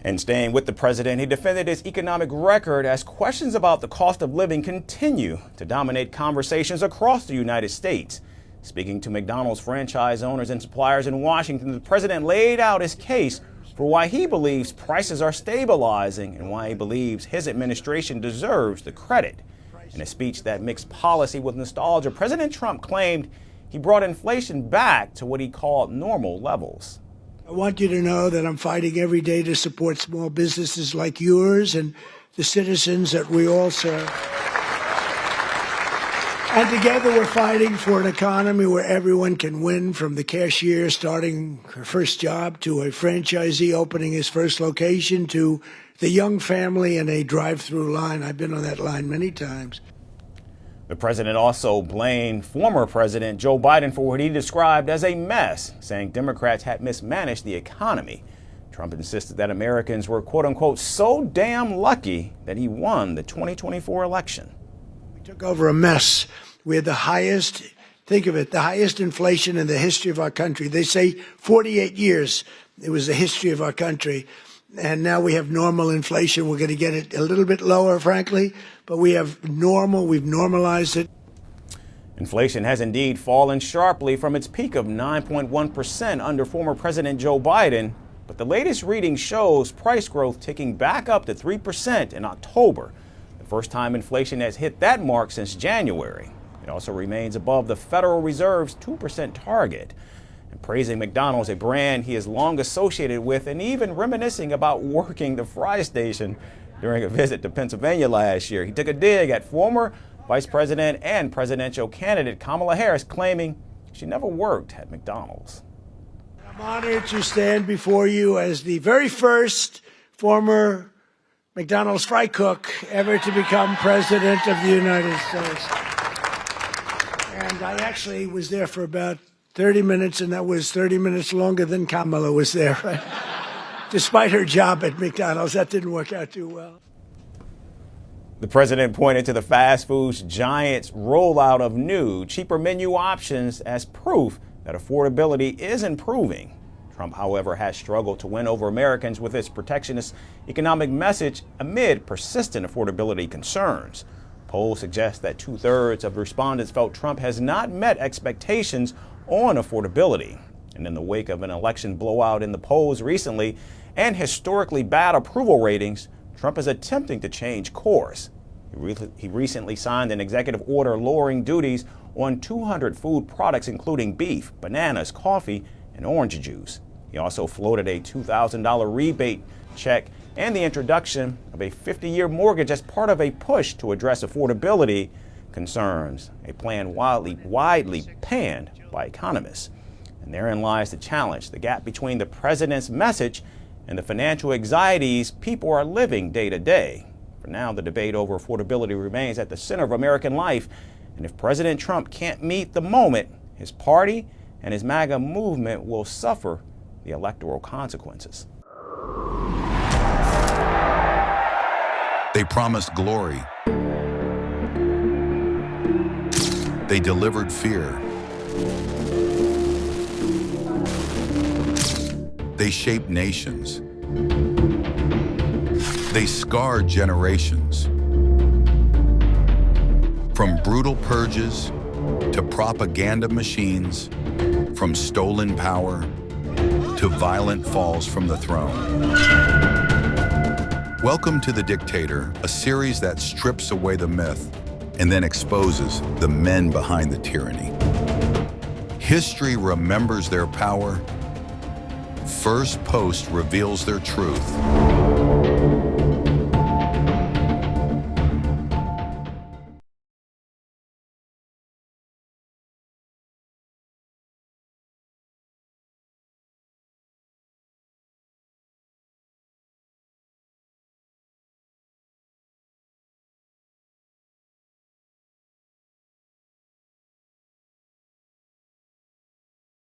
And staying with the president, he defended his economic record as questions about the cost of living continue to dominate conversations across the United States. Speaking to McDonald's franchise owners and suppliers in Washington, the president laid out his case for why he believes prices are stabilizing and why he believes his administration deserves the credit. In a speech that mixed policy with nostalgia, President Trump claimed he brought inflation back to what he called normal levels. I want you to know that I'm fighting every day to support small businesses like yours and the citizens that we all serve. And together we're fighting for an economy where everyone can win, from the cashier starting her first job to a franchisee opening his first location to the young family in a drive-through line. I've been on that line many times. The president also blamed former President Joe Biden for what he described as a mess, saying Democrats had mismanaged the economy. Trump insisted that Americans were, quote unquote, so damn lucky that he won the 2024 election. We took over a mess. We had the highest, think of it, the highest inflation in the history of our country. They say 48 years it was the history of our country. And now we have normal inflation. We're going to get it a little bit lower, frankly, but we have normal. We've normalized it. Inflation has indeed fallen sharply from its peak of 9.1% under former President Joe Biden. But the latest reading shows price growth ticking back up to 3% in October, the first time inflation has hit that mark since January. It also remains above the Federal Reserve's 2% target. And praising McDonald's, a brand he is long associated with, and even reminiscing about working the fry station during a visit to Pennsylvania last year. He took a dig at former Vice President and presidential candidate Kamala Harris, claiming she never worked at McDonald's. I'm honored to stand before you as the very first former McDonald's fry cook ever to become president of the United States. And I actually was there for about 30 minutes, and that was 30 minutes longer than Kamala was there, right? Despite her job at McDonald's, that didn't work out too well. The president pointed to the fast food giant's rollout of new, cheaper menu options as proof that affordability is improving. Trump, however, has struggled to win over Americans with his protectionist economic message amid persistent affordability concerns. Polls suggest that 2/3 of respondents felt Trump has not met expectations on affordability. And in the wake of an election blowout in the polls recently and historically bad approval ratings, Trump is attempting to change course. He recently signed an executive order lowering duties on 200 food products, including beef, bananas, coffee, and orange juice. He also floated a $2,000 rebate check and the introduction of a 50-year mortgage as part of a push to address affordability concerns, a plan widely panned by economists. And therein lies the challenge, the gap between the president's message and the financial anxieties people are living day to day. For now, the debate over affordability remains at the center of American life. And if President Trump can't meet the moment, his party and his MAGA movement will suffer the electoral consequences. They promised glory. They delivered fear. They shaped nations. They scarred generations. From brutal purges to propaganda machines, from stolen power to violent falls from the throne. Welcome to The Dictator, a series that strips away the myth and then exposes the men behind the tyranny. History remembers their power. Firstpost reveals their truth.